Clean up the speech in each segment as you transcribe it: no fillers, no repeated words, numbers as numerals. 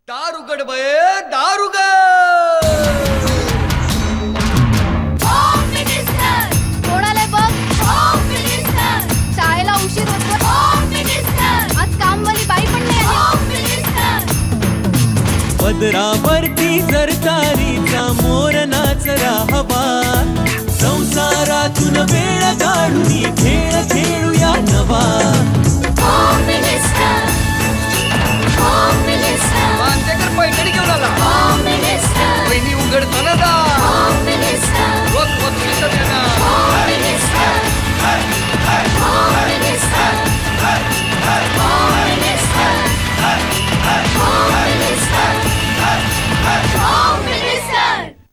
दार उघड बये, दार उघड. कोणाला बघ, शाळेला उशीर होतो. आज कामवाली बाई पण नाही आली. पदरावरती सरकारीचा मोर नाच राहावा, संसारातून वेळ काढून खेळ खेळूया नवा. मांजेकर पैठणी घेऊन आला. वहिनी उघडताना दा. रोज वधूचं देणार.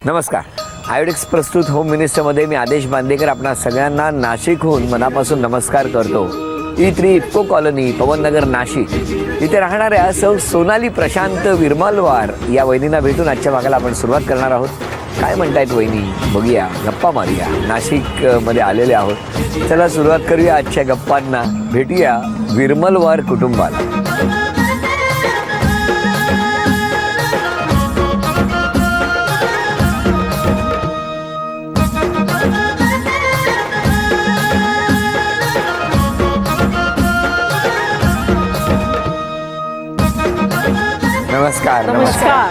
नमस्कार. आयोडिक्स प्रस्तुत होम मिनिस्टरमध्ये मी आदेश बांदेकर आपणा सगळ्यांना नाशिकहून मनापासून नमस्कार करतो. E3 इफ्को कॉलनी, पवननगर, नाशिक इथे राहणाऱ्या सौ सोनाली प्रशांत विरमलवार या वहिनींना भेटून आजच्या भागाला आपण सुरुवात करणार आहोत. काय म्हणतायत वहिनी, बघूया, गप्पा मारूया. नाशिकमध्ये आलेले आहोत. चला सुरुवात करूया आजच्या गप्पांना. भेटूया विरमलवार कुटुंबाला. नमस्कार. नमस्कार.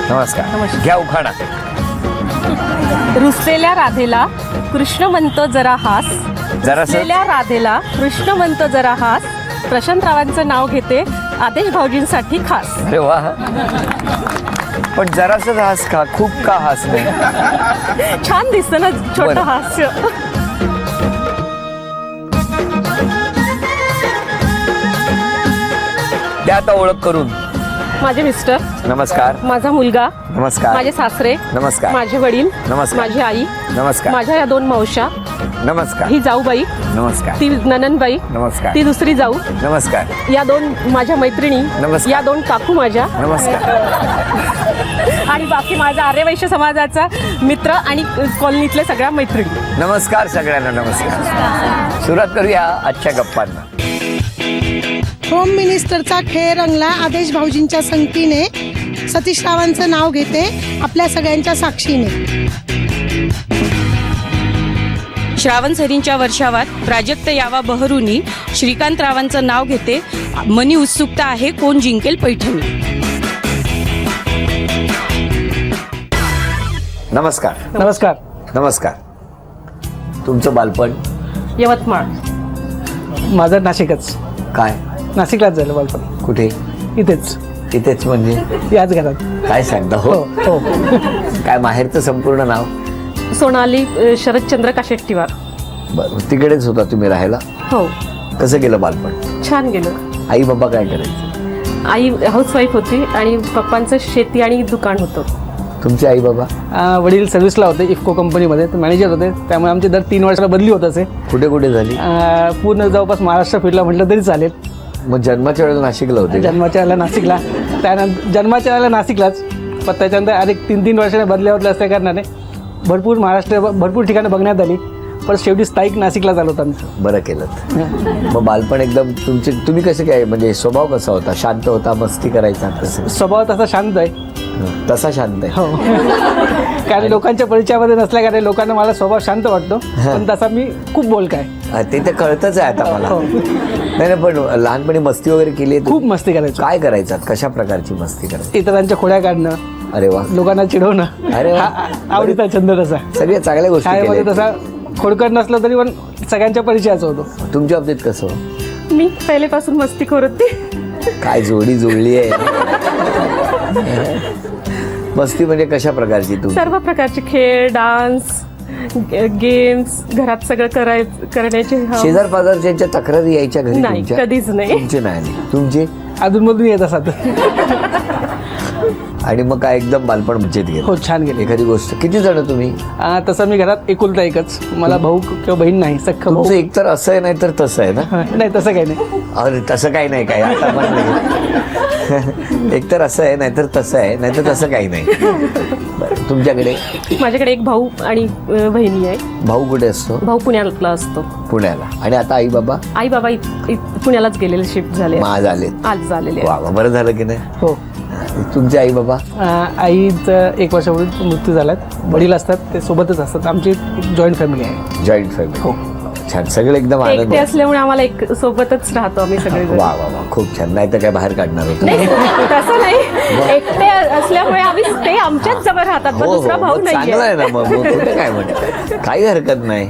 नमस्कार. घ्या उखाणा. रुसलेल्या राधेला कृष्ण म्हणतो जरा हास. जरासं. रुसलेल्या राधेला कृष्ण म्हणतो जरा हास. प्रशांतरावांचं नाव घेते आदेश भाऊजींसाठी खास. अरे वा. पण जरासं हास का, खूप का हास नाही? छान दिसतं ना छोटं बरं. हास्य. त्या आता ओळख करून. माझे मिस्टर, नमस्कार. माझा मुलगा, नमस्कार. माझे सासरे, नमस्कार. माझे वडील, नमस्कार. माझी आई, नमस्कार. माझ्या या 2 मावश्या, नमस्कार. ही जाऊबाई, नमस्कार. ती नननबाई, नमस्कार. ती दुसरी जाऊ, नमस्कार. या 2 माझ्या मैत्रिणी, नमस्कार. या 2 काकू माझ्या, नमस्कार. आणि बाकी माझा आर्यवैश्य समाजाचा मित्र आणि कॉलनीतल्या सगळ्या मैत्रिणी. नमस्कार सगळ्यांना. नमस्कार. सुरुवात करूया आजच्या गप्पांना. होम मिनिस्टरचा खेळ रंगला आदेश भाऊजींच्या संगतीने. सतीश रावांचं नाव घेते आपल्या सगळ्यांच्या साक्षीने. श्रावण सरींच्या वर्षावात प्राजक्त यावा बहरूनी. श्रीकांतरावांचं नाव घेते मनी उत्सुकता आहे कोण जिंकेल पैठणी. नमस्कार. नमस्कार. नमस्कार. तुमचं बालपण? यवतमाळ. माझं नाशिकच. काय? नाशिकलाच झालं बालपण. कुठे? इथेच. इथेच म्हणजे? याच घरात. काय सांगता? हो. हो. काय माहेरचं संपूर्ण नाव? सोनाली शरदचंद्र काशेट्टीवार. बरं. तिकडेच होता तुम्ही राहायला? हो. कसं गेलं बालपण? छान गेलं. आई बाबा काय करायचे? आई हाऊसवाईफ होती आणि पप्पांचं शेती आणि दुकान होतं. तुमचे आई बाबा? वडील सर्व्हिसला होते इफ्को कंपनीमध्ये, ते मॅनेजर होते. त्यामुळे आमची दर 3 वर्षाला बदली होत असे. कुठे कुठे झाली? पूर्ण जवळपास महाराष्ट्र फिरला म्हटलं तरी चालेल. मग जन्माच्या वेळेला नाशिकला होते का? जन्माच्या वेळेला नाशिकला, त्यानंतर जन्माच्या वेळेला नाशिकलाच, पण त्याच्यानंतर अनेक 3-3 वर्षाने बदल्या होत असल्या कारणाने भरपूर भरपूर ठिकाणं बघण्यात आली, पण शेवटी स्थायिक नाशिकला झालं होतं आमचं. बरं केलं. मग बालपण एकदम तुम्ही कसे काय, म्हणजे स्वभाव कसा होता? शांत होता, मस्ती करायचा? तसं स्वभाव तसा शांत आहे. तसा शांत आहे? हो. कारण लोकांच्या परिचयामध्ये नसल्या कारण लोकांना मला स्वभाव शांत वाटतो, पण तसा मी खूप बोलका आहे. ते तर कळतच आहे आता मला. हो. नाही, पण लहानपणी मस्ती वगैरे केली? खूप मस्ती करायचो. काय करायचं? कशा प्रकारची मस्ती करायची? इतरांच्या खोड्या काढणं, अरे वा. लोकांना चिडवणं, अरे वा. आवडीचा छंद तसा. सगळ्या चांगल्या गोष्टी शाळेमध्ये केल्या. तसा खोडकर नसलं तरी पण सगळ्यांच्या परिचयाचं होतो. तुमच्या बाबतीत कसं? मी पहिलेपासून मस्तीखोर होती. काय जोडी जुळली आहे. मस्ती म्हणजे कशा प्रकारची? तू सर्व प्रकारचे खेळ, डान्स, गेम्स, घरात सगळं करण्याची हौस. शेजार पाजारच्या तक्रारी यायच्या घरी? नाही, तुमच्या? कधीच नाही. तुमची नाही आली? तुमची? अधूनमधून येत असतात. आणि मग काय एकदम बालपण मजेत गेलं? हो, छान गेले. एखादी गोष्ट, किती जण तुम्ही? तसं मी घरात एकुलता एकच, मला भाऊ किंवा बहीण नाही, सख्ख भाऊ. तुमचं एक तर असं आहे, नाही तर तसं आहे ना? नाही, तसं काही नाही. अरे तसं काही नाही काय, आता पण नाही. एक तर असं आहे, नाहीतर तसं आहे, नाहीतर तसं काही नाही. बरं, तुमच्याकडे? माझ्याकडे एक भाऊ आणि बहिणी आहे. भाऊ कुठे असतो? भाऊ पुण्याला असतो. पुण्याला. आणि आता आई बाबा? आई बाबा पुण्यालाच गेलेले, शिफ्ट झाले, आज आले. आज झालेले. वा वा, बरं झालं की नाही? हो. तुमचे आई बाबा? आईचं 1 वर्षापूर्वी मृत्यू झालात. वडील असतात, ते सोबतच असतात. आमची एक जॉईंट फॅमिली आहे. Joint family. हो. छान, सगळे एकदम आनंद. एकटे असल्यामुळे आम्हाला एक सोबतच राहतो आम्ही सगळे. वा वा वा, खूप छान. नाही तर काय बाहेर काढणार होतं? नाही, तसं नाही, एकटे असल्यामुळे आम्ही ते आमच्याच जवळ राहतात, हो, दुसरा भाऊ मग चांगलं नाहीये. आहे ना. मग कुठे काय म्हणत, काही हरकत नाही.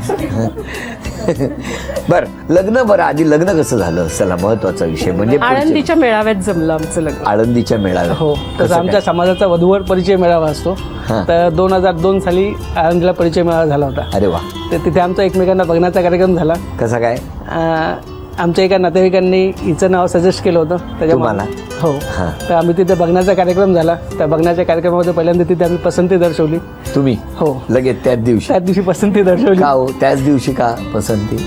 बर, लग्न. बरं, आधी लग्न कसं झालं? चला, महत्वाचा विषय म्हणजे आळंदीच्या मेळाव्यात जमलं आमचं लग्न. आळंदीच्या मेळाव्यात. हो. तसं आमच्या समाजाचा वधूवर परिचय मेळावा असतो. हां. तर 2002 साली आळंदीला परिचय मेळावा झाला होता. अरे वा. तर तिथे आमचा एकमेकांना बघण्याचा कार्यक्रम झाला. कसा काय? आमच्या एका नातेवाईकांनी हिचं नाव सजेस्ट केलं होतं तुम्हाला? हो. हां. तर आम्ही तिथे बघण्याचा कार्यक्रम झाला. त्या बघण्याच्या कार्यक्रमामध्ये पहिल्यांदा तिथे आम्ही पसंती दर्शवली. तुम्ही? हो. लगेच त्याच दिवशी? त्याच दिवशी पसंती दर्शवली. का हो, त्याच दिवशी का पसंती?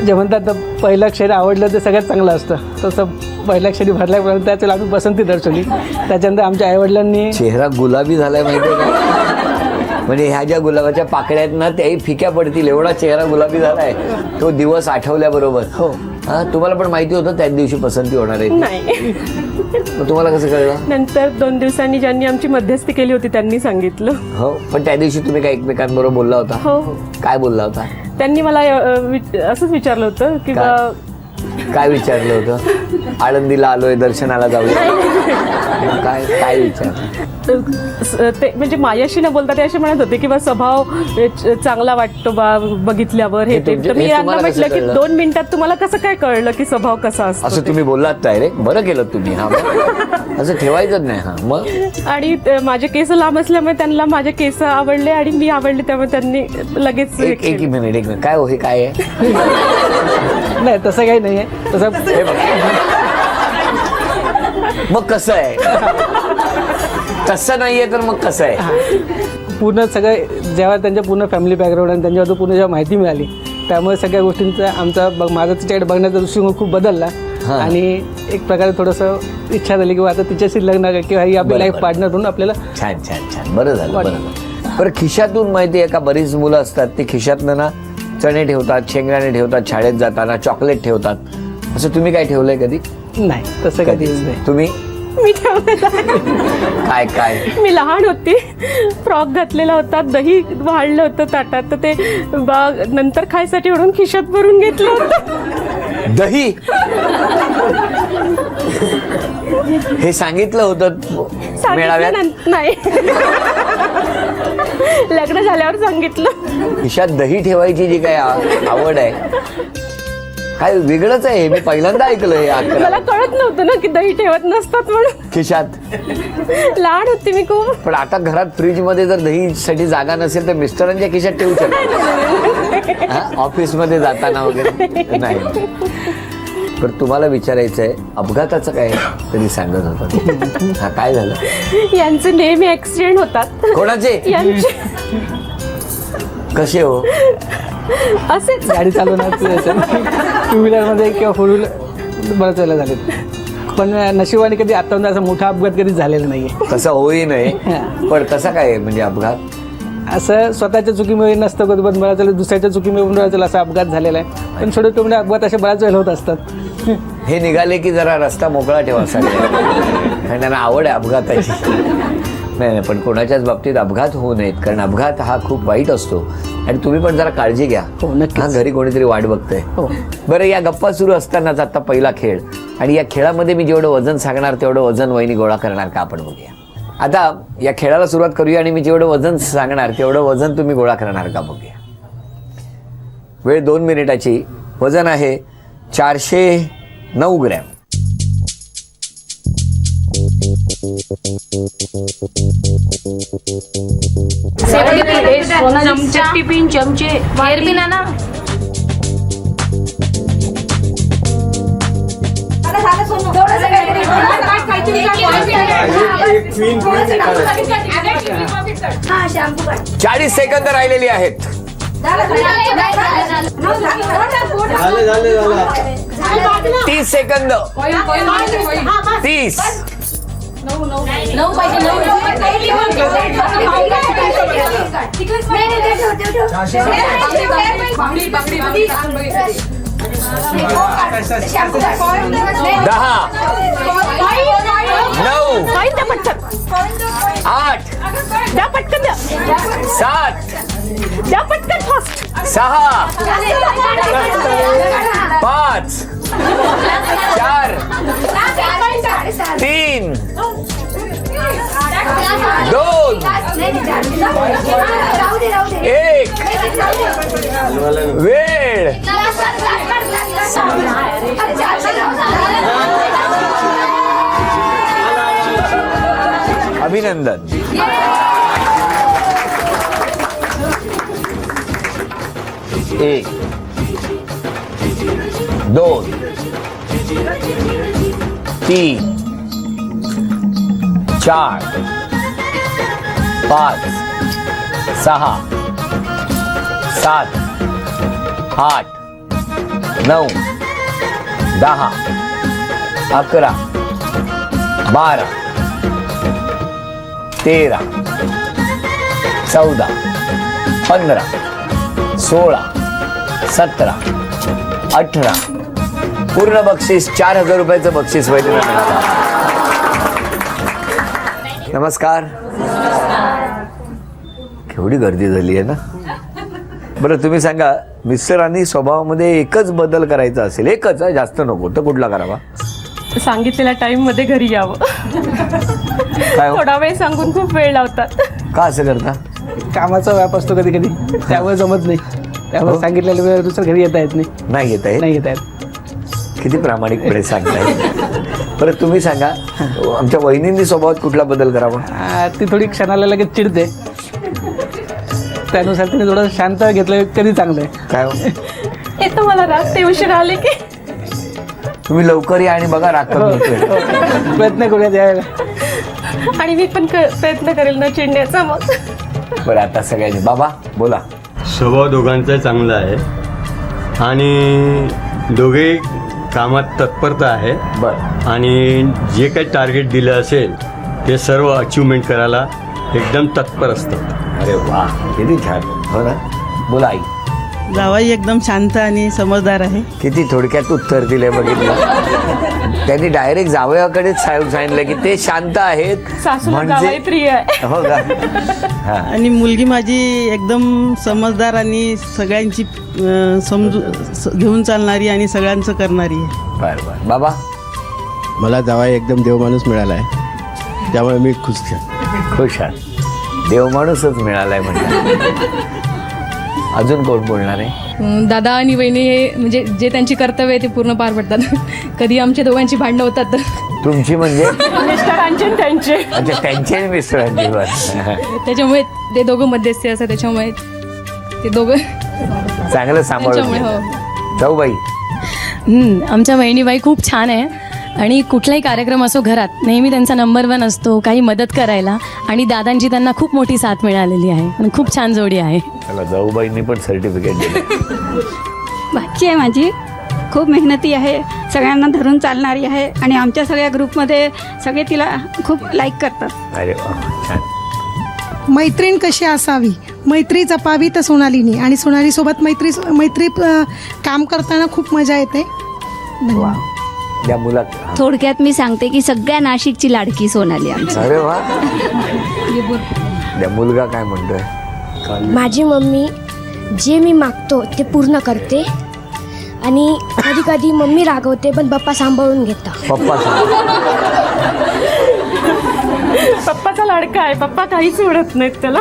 जे म्हणतात ना, पहिल्या क्षणी आवडलं ते सगळ्यात चांगलं असतं, तसं पहिल्या क्षणी भरल्यापर्यंत त्याच्याला आम्ही पसंती दर्शवली. त्याच्यानंतर आमच्या आईवडिलांनी. चेहरा गुलाबी झालाय माहितीये का? म्हणजे ह्या ज्या गुलाबाच्या पाकळ्या आहेत ना, त्याही फिक्या पडतील, एवढा चेहरा गुलाबी झालाय तो दिवस आठवल्याबरोबर. हो. हा, तुम्हाला पण माहिती होतं त्याच दिवशी पसंती होणार आहे? नाही, मग तुम्हाला कसं कळलं? नंतर 2 दिवसांनी ज्यांनी आमची मध्यस्थी केली होती त्यांनी सांगितलं. हो, पण त्या दिवशी तुम्ही काय एकमेकांबरोबर बोलला होता? हो. काय बोलला होता? त्यांनी मला असंच विचारलं होतं की काय विचारलं होतं? आळंदीला आलोय, दर्शनाला जाऊया. काय काय विचार? ते म्हणजे माझ्याशी न बोलता ते असे म्हणत होते की बा स्वभाव चांगला वाटतो बा बघितल्यावर, हे ते. तर मी यांना म्हटलं की 2 मिनिटात तुम्हाला कसं काय कळलं की स्वभाव कसा असतो? असं तुम्ही बोललात डायरेक्ट? बरं केलं तुम्ही. हा, असं ठेवायचंच नाही. हा, मग? आणि माझे केस लांब असल्यामुळे त्यांना माझे केस आवडले आणि मी आवडले, त्यामुळे त्यांनी लगेच एक मिनिट. काय हो, हे काय आहे? नाही, तसं काही नाही आहे. तसं हे बघ. मग कसं आहे? तसं नाहीये तर मग कसं आहे? पूर्ण सगळं जेव्हा त्यांच्या पूर्ण फॅमिली बॅकग्राऊंड आणि त्यांच्याबद्दल पूर्ण जेव्हा माहिती मिळाली, त्यामुळे सगळ्या गोष्टींचा माझा तिच्याकडे बघण्याचा दृष्टिकोन खूप बदलला. आणि एक प्रकारे थोडंसं इच्छा झाली की आता तिच्याशी लग्न किंवा ही आपली लाईफ पार्टनर म्हणून आपल्याला. छान छान छान, बरं झालं. बरं, खिशातून माहिती आहे का, बरीच मुलं असतात ते खिशातनं ना चणे ठेवतात, शेंगदाणे ठेवतात, शाळेत जाताना चॉकलेट ठेवतात. असं तुम्ही काय ठेवलंय कधी? नाही, तसं कधी नाही. तुम्ही? मी ठेवलेलं आहे. काय? मी लहान होती, फ्रॉक घातलेला होता, दही वाढलं होतं ताटात, तर ते नंतर खायसाठी म्हणून खिशात भरून घेतलं होतं. दही? हे सांगितलं होतं मेळाव्यात? नाही, लग्न झाल्यावर सांगितलं. खिशात दही ठेवायची जी काय आवड आहे, काय वेगळंच आहे. मी पहिल्यांदा ऐकलंय. मला कळत नव्हतं ना की दही ठेवत नसतात म्हणून खिशात. लहान होती मी खूप. पण आता घरात फ्रीज मध्ये जर दहीसाठी जागा नसेल तर मिस्टरांच्या खिशात ठेवू शकतो, ऑफिस मध्ये जाताना वगैरे नाही. पण तुम्हाला विचारायचं आहे, अपघाताचं काय तरी सांगत होता. हा, काय झालं? यांचे नेहमी ऍक्सिडेंट होतात. कोणाचे? यांचे. कसे हो? असेच. गाडी चालवणार 2 व्हीलरमध्ये किंवा 4 व्हीलर बऱ्याच वेळेला झाले. पण नशिबाने कधी आतापर्यंत असा मोठा अपघात कधी झालेला नाहीये. तसं होई नाही. पण कसा काय म्हणजे अपघात? असं स्वतःच्या चुकीमुळे नसतं कधी, पण बऱ्याच वेळेला दुसऱ्याच्या चुकीमुळे असा अपघात झालेला आहे. पण छोटे छोटे अपघात असे बऱ्याच वेळेला होत असतात. हे निघाले की जरा रस्ता मोकळा ठेवा आणि त्यांना आवड आहे अपघाताची. नाही, पण कोणाच्याच बाबतीत अपघात होऊ नयेत, कारण अपघात हा खूप वाईट असतो. आणि तुम्ही पण जरा काळजी घ्या. हो, नक्की. हा, घरी कोणीतरी वाट बघतंय. हो. बरं, या गप्पा सुरू असतानाच आता पहिला खेळ, आणि या खेळामध्ये मी जेवढं वजन सांगणार तेवढं वजन वहिनी गोळा करणार का, आपण बघूया. आता या खेळाला सुरुवात करूया, आणि मी जेवढं वजन सांगणार तेवढं वजन तुम्ही गोळा करणार का, बघूया. वेळ 2 मिनिटाची. वजन आहे 409 ग्रॅम. टिफिन चमचे एअरपिन आणा. झालं सोनू. थोडंसं काहीतरी. 40 सेकंद राहिलेली आहेत. 30 सेकंद. 30. दहा. 9. काय द्या पटकन. 8. द्या पटकन द्या. 7. द्या पटकन फास्ट. 6. 5. 4. 3. 2. 1. वेळ. अभिनंदन. एक. 2. 3. 4. 5. 6. 7. 8. 9. 10. 11. 12. 13. 14. 15. 16. 17. 18. पूर्ण बक्षीस 4,000 रुपयाचं बक्षीस वैद्यनाथ. नमस्कार. केवढी गर्दी झाली आहे ना. बरं तुम्ही सांगा, मिस्टरांनी स्वभावामध्ये एकच बदल करायचा असेल, एकच, जास्त नको, तर कुठला करावा? सांगितलेल्या टाइम मध्ये घरी यावं. काय हो? थोडा वेळ सांगून खूप वेळ लावतात. का असं करता? कामाचा व्याप असतो कधी कधी, त्यामुळे जमत नाही. त्यामुळे हो? सांगितलेल्या वेळेनुसार घरी येता येत नाही. नाही येत आहे. नाही येत आहेत. किती प्रामाणिकपणे सांगताय. बरं तुम्ही सांगा, आमच्या वहिनींनी स्वभावात कुठला बदल करावा? ती थोडी क्षणाला लगेच चिडते, त्यानुसार तिने थोडं शांत घेतलं कधी चांगलं आहे. काय हो? येतो मला राग ते उशीर आले की. तुम्ही लवकर या आणि बघा राग कमी होतोय. प्रयत्न करूया त्यावेळेला. आणि मी पण प्रयत्न करेल न चिडण्याचा. मग बरं आता सगळ्यांनी बाबा बोला. स्वभाव दोघांचा चांगला आहे आणि दोघे कामात तत्परता आहे. बरं. आणि जे काही टार्गेट दिलं असेल ते सर्व अचिव्हमेंट करायला एकदम तत्पर असतात. अरे वा, किती छान. हो ना. बोला आई. जावाई एकदम शांत आणि समजदार आहे. किती थोडक्यात उत्तर दिले बघितलं. त्यांनी डायरेक्ट जावयाकडेच सांगितलं की ते शांत आहेत सासूला जावई प्रिय आहे. हो का. हा. आणि मुलगी माझी एकदम समजदार आणि सगळ्यांची घेऊन चालणारी आणि सगळ्यांचं करणारी आहे. बरं बरं. बाबा. मला जावाई एकदम देवमाणूस मिळाला आहे, त्यामुळे मी खुश आहे. खुश आहे. देवमाणूसच मिळालाय म्हणतात. अजून कोण बोलणार आहे? दादा आणि वहिनी हे म्हणजे जे त्यांची कर्तव्य आहे ते पूर्ण पार पडतात. कधी आमच्या दोघांची भांडणं होतात तर. तुमची म्हणजे? मिस्टरांचे त्यांचे. अच्छा, त्यांचे मिस्टरांची. बरं. त्याच्यामुळे ते दोघं मध्यस्थी असतात, त्याच्यामुळे ते दोघं चांगलं सांभाळून. हो. जाऊ बाई. आमच्या वहिनीबाई खूप छान आहे आणि कुठलाही कार्यक्रम असो घरात नेहमी त्यांचा नंबर 1 असतो काही मदत करायला. आणि दादांची त्यांना खूप मोठी साथ मिळालेली आहे आणि खूप छान जोडी आहे. त्याला जाऊबाईंनी पण सर्टिफिकेट दिलं. भाची आहे माझी, खूप मेहनती आहे, सगळ्यांना धरून चालणारी आहे आणि आमच्या सगळ्या ग्रुपमध्ये सगळे तिला खूप लाईक करतात. अरे वा, छान. मैत्रीण कशी असावी, मैत्री जपावी तर सोनालीनी. आणि सोनालीसोबत मैत्री काम करताना खूप मजा येते. वा. त्या मुला. थोडक्यात मी सांगते की सगळ्या नाशिकची लाडकी सोनाली आमची. अरे वा. त्या मुलगा काय म्हणतोय? माझी मम्मी जे मी मागतो ते पूर्ण करते आणि कधी कधी मम्मी रागवते पण पप्पा सांभाळून घेता. पप्पाचा लाडका आहे. पप्पा काहीच सोडत नाहीत त्याला.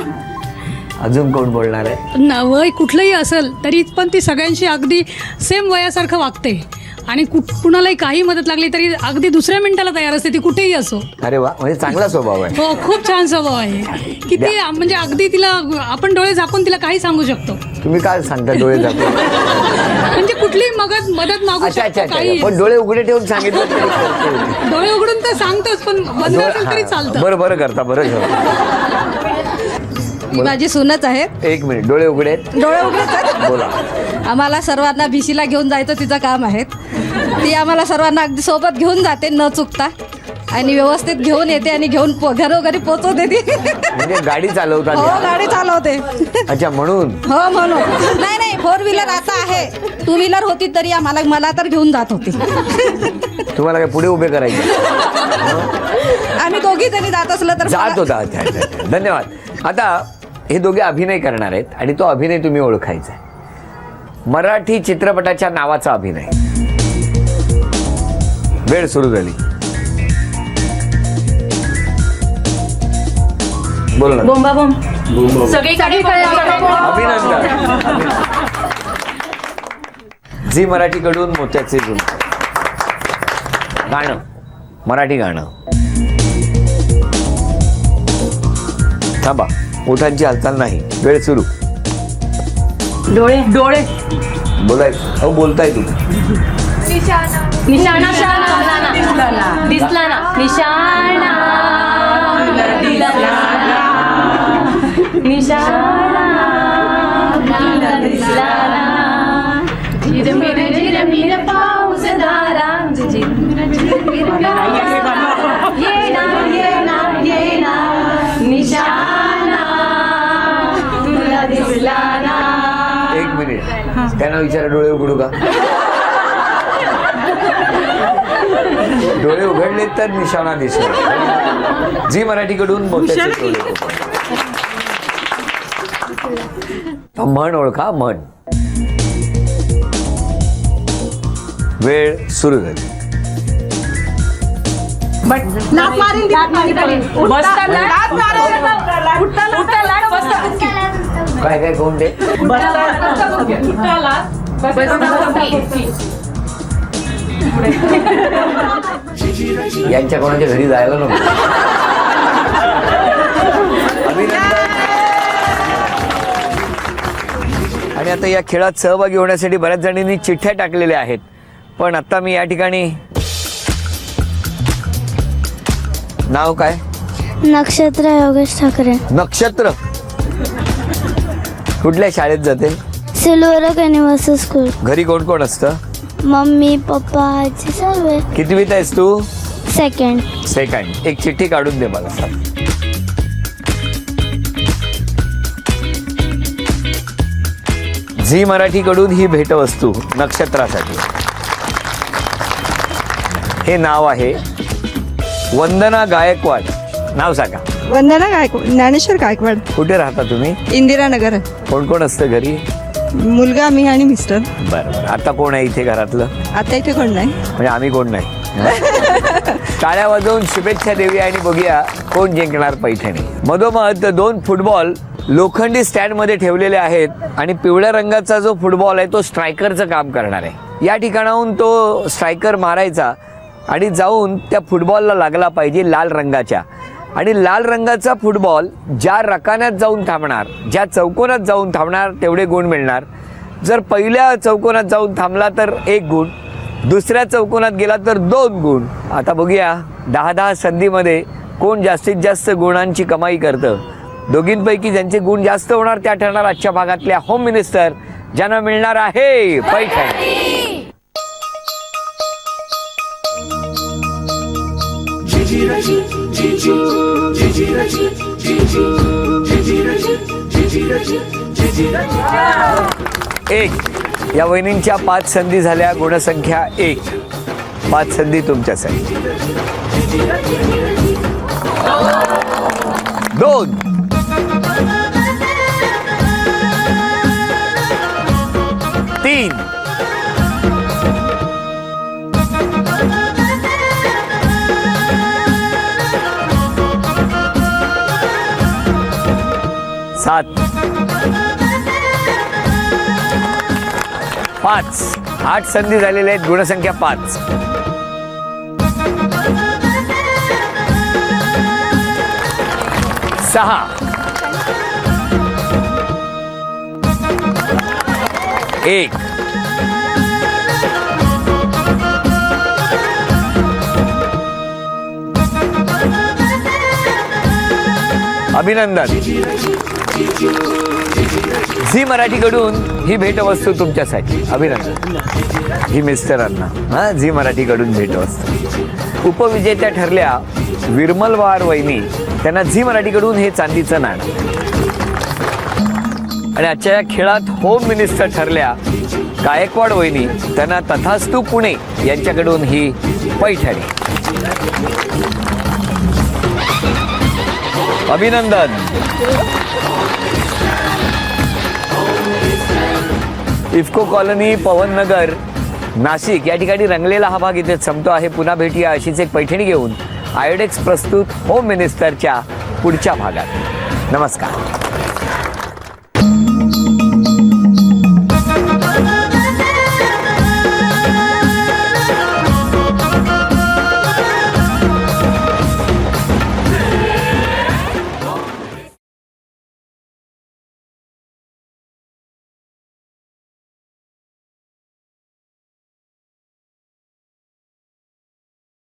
अजून कोण बोलणार आहे? वय कुठलंही असेल तरी पण ती सगळ्यांशी अगदी सेम वयासारखं वागते आणि कुणालाही काही मदत लागली तरी अगदी दुसऱ्या मिनिटाला तयार असते, ती कुठेही असो. अरे वा, म्हणजे चांगला स्वभाव आहे. हो, खूप छान स्वभाव आहे. किती म्हणजे अगदी तिला आपण डोळे झाकून तिला काही सांगू शकतो. तुम्ही काय सांगता डोळे झाकून? म्हणजे कुठलीही मदत मागू अच्छा अच्छा शकतो अच्छा काही पण डोळे उघडे ठेवून सांगितलं तरी करते. डोळे उघडून तर सांगतोच पण बंद असेल तरी चालतं. बरं बरं करता बरं करता. ही माझी सूनच आहे. एक मिनिट डोळे उघडे आहेत? डोळे उघडे बोला. आम्हाला सर्वांना भिशीला घेऊन जायचं तिचं काम आहे. ती आम्हाला सर्वांना अगदी सोबत घेऊन जाते न चुकता आणि व्यवस्थित घेऊन येते आणि घेऊन घरोघरी पोचवते ती. म्हणजे गाडी चालवता हो गाडी चालवते. अच्छा म्हणून हो म्हणून नाही 4 व्हीलर आता आहे. 2 व्हीलर होती तरी मला तर घेऊन जात होती. तुम्हाला काय पुढे उभे करायचे? आम्ही दोघी जणी जात असलं तर जात होता. अच्छा अच्छा अच्छा. धन्यवाद. आता हे दोघे अभिनय करणार आहेत आणि तो अभिनय तुम्ही ओळखायचा आहे. मराठी चित्रपटाच्या नावाचा अभिनय. वेळ सुरू झाली. बोल ना. बोंबाबोंब सगळीकडे अभिनंदन. झी मराठीकडून मोत्याचे झुमके. गाणं मराठी गाणं. थांबा ओठांची हालचाल नाही. वेळ सुरू. डोळे डोळे बोलायचं. अहो बोलताय तुम्ही. निशाणा दिसला ना निशाणा दिसला ना झिरमिर पाऊस धारा येना निशाणा तुला दिसला ना. एक मिनिट त्यांना विचारा डोळे उघडू का? डोळे उघडले तर निशाणा दिसला. झी मराठीकडून मोत्याचे डोळे. म्हण ओळखा म्हण. वेळ सुरू झाली. काय काय कोण दे यांच्या कोणाच्या घरी जायला नको. अभिनंदन. आणि आता या खेळात सहभागी होण्यासाठी बऱ्याच जणांनी चिठ्ठ्या टाकलेल्या आहेत. पण आता मी या ठिकाणी नाव काय? नक्षत्र योगेश ठाकरे. नक्षत्र कुठल्या शाळेत जाते? Silver university school. घरी कोण कोण असतं? मम्मी पप्पा आजी सर्व. कितवीत आहेस तू? सेकंड. एक चिठ्ठी काढून दे मला सांग. झी मराठीकडून ही भेटवस्तू नक्षत्रासाठी. हे नाव आहे वंदना गायकवाड. नाव सांगा. वंदना गायकवाड. ज्ञानेश्वर गायकवाड. कुठे राहता तुम्ही? इंदिरानगर. कोण कोण असतं घरी? मुलगा मी आणि मिस्टर. बरं. आता कोण आहे इथे घरातलं? आता इथे कोण नाही. म्हणजे आम्ही कोण नाही. टाळ्या वाजवून शुभेच्छा देऊया आणि बघूया कोण जिंकणार पैठणी. मधोमध 2 फुटबॉल लोखंडी स्टँड मध्ये ठेवलेले आहेत आणि पिवळ्या रंगाचा जो फुटबॉल आहे तो स्ट्रायकरचं काम करणार आहे. या ठिकाणाहून तो स्ट्रायकर मारायचा आणि जाऊन त्या फुटबॉलला लागला पाहिजे लाल रंगाच्या. आणि लाल रंगाचा फुटबॉल ज्या रकान्यात जाऊन थांबणार, ज्या चौकोनात जाऊन थांबणार तेवढे गुण मिळणार. जर पहिल्या चौकोनात जाऊन थांबला तर 1 गुण, दुसऱ्या चौकोनात गेला तर 2 गुण. आता बघूया 10-10 संधीमध्ये कोण जास्तीत जास्त गुणांची कमाई करतं. दोघींपैकी ज्यांचे गुण जास्त होणार त्या ठरणार आजच्या भागातल्या होम मिनिस्टर, ज्यांना मिळणार आहे पैठणी. एक या वहिनींच्या 5 संधी झाल्या. गुणसंख्या 1. 5 संधी तुमच्यासाठी. 2 3 7 5 8 संधी झालेल्या आहेत. गुणसंख्या 5. 6 1 अभिनंदन. झी मराठीकडून ही भेटवस्तू तुमच्यासाठी. अभिनंदन. ही मिस्टरांना हां झी मराठीकडून भेटवस्तू. उपविजेत्या ठरल्या विरमलवार वहिनी, त्यांना झी मराठीकडून हे चांदीचं नाणं. आणि आजच्या या खेळात होम मिनिस्टर ठरल्या गायकवाड वहिनी, त्यांना तथास्तू पुणे यांच्याकडून ही पैठणी. अभिनंदन. इफ्को कॉलनी पवननगर नाशिक या ठिकाणी रंगलेला हा भाग इथे संपतो आहे. पुन्हा भेटूया अशीच एक पैठणी घेऊन आयोडेक्स प्रस्तुत होम मिनिस्टरच्या पुढच्या भागात. नमस्कार.